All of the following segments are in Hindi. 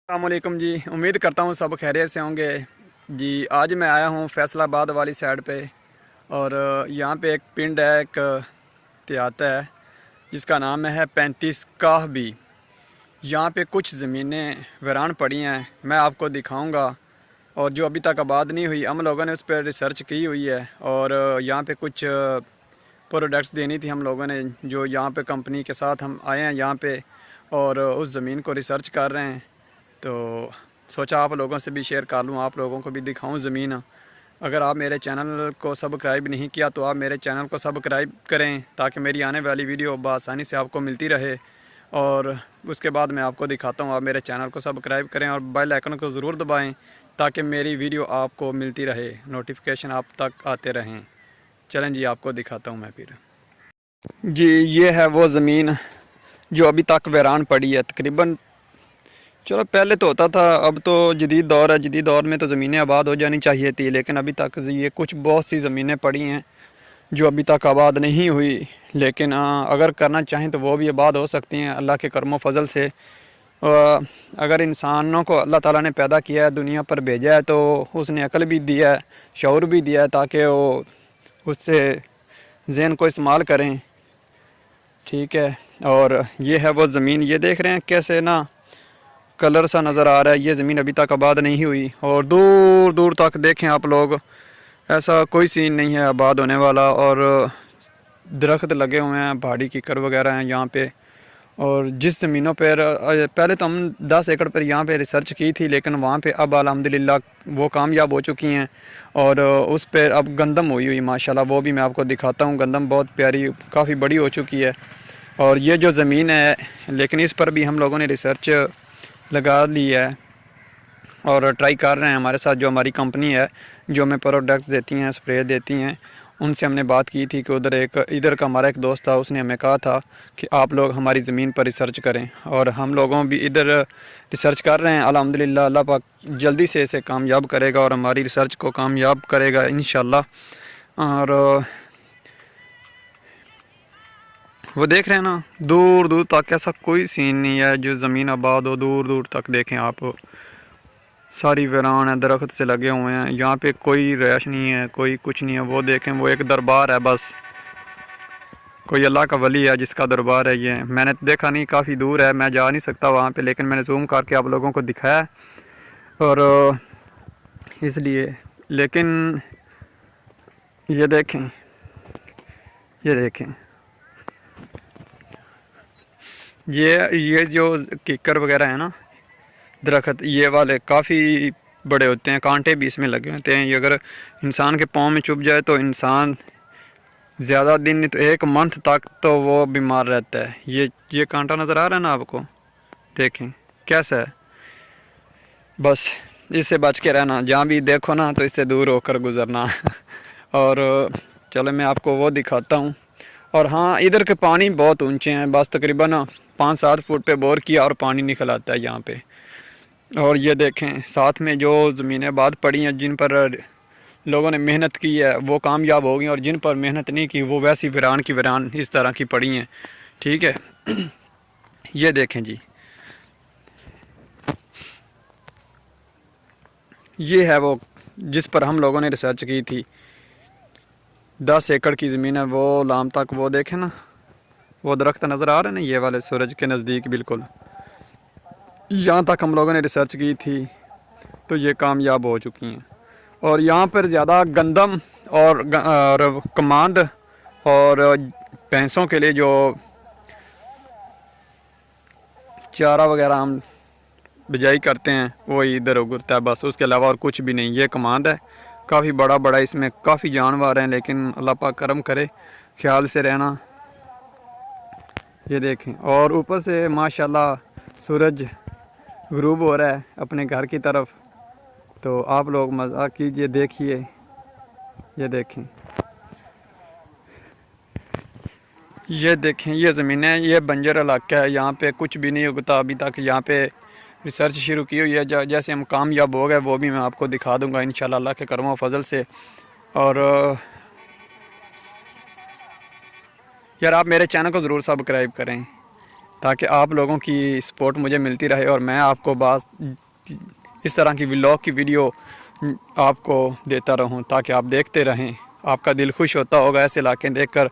अस्सलामुअलैकुम जी। उम्मीद करता हूँ सब खैरियत से होंगे जी। आज मैं आया हूँ फैसलाबाद वाली साइड पे और यहाँ पे एक पिंड है, एक देहात है जिसका नाम है 35 काहबी। यहाँ पे कुछ ज़मीनें वीरान पड़ी हैं, मैं आपको दिखाऊंगा। और जो अभी तक आबाद नहीं हुई, हम लोगों ने उस पर रिसर्च की हुई है और यहाँ पे कुछ प्रोडक्ट्स देनी थी हम लोगों ने, जो यहाँ पे कंपनी के साथ हम आए हैं यहाँ पे और उस ज़मीन को रिसर्च कर रहे हैं। तो सोचा आप लोगों से भी शेयर कर लूँ, आप लोगों को भी दिखाऊं ज़मीन। अगर आप मेरे चैनल को सब्सक्राइब नहीं किया तो आप मेरे चैनल को सब्सक्राइब करें ताकि मेरी आने वाली वीडियो बआसानी से आपको मिलती रहे। और उसके बाद मैं आपको दिखाता हूँ, आप मेरे चैनल को सब्सक्राइब करें और बेल आइकन को ज़रूर दबाएं ताकि मेरी वीडियो आपको मिलती रहे, नोटिफिकेशन आप तक आते रहें। चलें जी, आपको दिखाता हूँ मैं फिर जी। ये है वो ज़मीन जो अभी तक वीरान पड़ी है तकरीबन। चलो पहले तो होता था, अब तो जदीद दौर है, जदीद दौर में तो ज़मीनें आबाद हो जानी चाहिए थी, लेकिन अभी तक ये कुछ बहुत सी ज़मीनें पड़ी हैं जो अभी तक आबाद नहीं हुई। लेकिन अगर करना चाहें तो वो भी आबाद हो सकती हैं अल्लाह के करम फजल से। अगर इंसानों को अल्लाह ताला ने पैदा किया है, दुनिया पर भेजा है, तो उसने अक्ल भी दिया है, शऊर भी दिया है ताकि वो उससे ज़हन को इस्तेमाल करें। ठीक है। और ये है वो ज़मीन, ये देख रहे हैं कैसे ना कलर सा नज़र आ रहा है। ये ज़मीन अभी तक आबाद नहीं हुई और दूर दूर तक देखें आप लोग, ऐसा कोई सीन नहीं है आबाद होने वाला। और दरख्त लगे हुए हैं, पहाड़ी कीकर वगैरह हैं यहाँ पे। और जिस ज़मीनों पर पहले तो हम 10 एकड़ पर यहाँ पे रिसर्च की थी, लेकिन वहाँ पे अब अल्हम्दुलिल्लाह वो कामयाब हो चुकी हैं और उस पर अब गंदम हुई माशाल्लाह। वो भी मैं आपको दिखाता हूँ, गंदम बहुत प्यारी काफ़ी बड़ी हो चुकी है। और ये जो ज़मीन है, लेकिन इस पर भी हम लोगों ने रिसर्च लगा ली है और ट्राई कर रहे हैं। हमारे साथ जो हमारी कंपनी है जो हमें प्रोडक्ट्स देती हैं, स्प्रे देती हैं, उनसे हमने बात की थी कि इधर का हमारा एक दोस्त था, उसने हमें कहा था कि आप लोग हमारी ज़मीन पर रिसर्च करें। और हम लोगों भी इधर रिसर्च कर रहे हैं। अल्हम्दुलिल्लाह अल्लाह पाक जल्दी से इसे कामयाब करेगा और हमारी रिसर्च को कामयाब करेगा इंशाल्लाह। और वो देख रहे हैं ना, दूर दूर तक ऐसा कोई सीन नहीं है जो ज़मीन आबाद हो। दूर दूर तक देखें आप, सारी वीरान है, दरख्त से लगे हुए हैं। यहाँ पे कोई रैश नहीं है, कोई कुछ नहीं है। वो देखें, वो एक दरबार है, बस कोई अल्लाह का वली है जिसका दरबार है। ये मैंने देखा नहीं, काफ़ी दूर है, मैं जा नहीं सकता वहाँ पे, लेकिन मैंने जूम करके आप लोगों को दिखाया और इसलिए। लेकिन ये देखें, ये देखें, ये जो कीकर वगैरह है ना, दरख्त ये वाले काफ़ी बड़े होते हैं, कांटे भी इसमें लगे होते हैं। ये अगर इंसान के पाँव में चुभ जाए तो इंसान ज़्यादा दिन नहीं तो 1 मंथ तक तो वो बीमार रहता है। ये कांटा नज़र आ रहा है ना आपको, देखें कैसा है। बस इससे बच के रहना, जहाँ भी देखो ना तो इससे दूर होकर गुजरना और चलो मैं आपको वो दिखाता हूँ। और हाँ, इधर के पानी बहुत ऊंचे हैं, बस तकरीबन 5-7 फुट पे बोर किया और पानी निकल आता है यहाँ पे। और ये देखें साथ में जो ज़मीनें आबाद पड़ी हैं, जिन पर लोगों ने मेहनत की है वो कामयाब हो गई, और जिन पर मेहनत नहीं की वो वैसी वीरान की वीरान इस तरह की पड़ी हैं। ठीक है। ये देखें जी, ये है वो जिस पर हम लोगों ने रिसर्च की थी। 10 एकड़ की ज़मीन है, वो लाम तक वो देखें ना, वो दरख्त नज़र आ रहे हैं ना, ये वाले सूरज के नज़दीक बिल्कुल, यहाँ तक हम लोगों ने रिसर्च की थी तो ये कामयाब हो चुकी हैं। और यहाँ पर ज़्यादा गंदम और कमांद और भैंसों के लिए जो चारा वगैरह हम बिजाई करते हैं वो इधर उगरता है, बस उसके अलावा और कुछ भी नहीं। ये कमांद है, काफ़ी बड़ा बड़ा, इसमें काफ़ी जानवर हैं, लेकिन अल्लाह पाक करम करे, ख्याल से रहना। ये देखें, और ऊपर से माशाल्लाह सूरज गुरूब हो रहा है अपने घर की तरफ, तो आप लोग मज़ा कीजिए, देखिए। ये देखें, ये देखें, ये ज़मीन है, ये बंजर इलाका है, यहाँ पे कुछ भी नहीं उगता अभी तक। यहाँ पे रिसर्च शुरू की हुई है, जैसे हम कामयाब हो गए वो भी मैं आपको दिखा दूंगा इंशाल्लाह अल्लाह के करम फजल से। और यार आप मेरे चैनल को ज़रूर सब्सक्राइब करें। ताकि आप लोगों की सपोर्ट मुझे मिलती रहे और मैं आपको इस तरह की व्लॉग की वीडियो आपको देता रहूं, ताकि आप देखते रहें। आपका दिल खुश होता होगा ऐसे इलाके देखकर,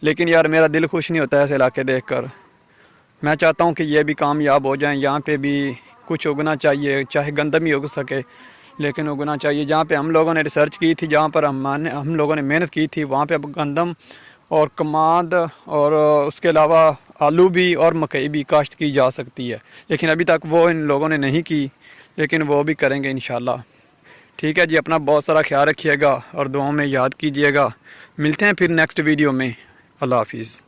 लेकिन यार मेरा दिल खुश नहीं होता ऐसे इलाके देखकर। मैं चाहता हूं कि ये भी कामयाब हो जाएं, यहाँ पे भी कुछ उगना चाहिए, चाहे गंदम ही उग सके लेकिन उगना चाहिए। जहाँ पे हम लोगों ने रिसर्च की थी, जहाँ पर हम लोगों ने मेहनत की थी, वहाँ पे अब गंदम और कमाद और उसके अलावा आलू भी और मकई भी काश्त की जा सकती है, लेकिन अभी तक वो इन लोगों ने नहीं की, लेकिन वो भी करेंगे इंशाल्लाह। ठीक है जी, अपना बहुत सारा ख्याल रखिएगा और दुआओं में याद कीजिएगा। मिलते हैं फिर नेक्स्ट वीडियो में। अल्लाह हाफिज़।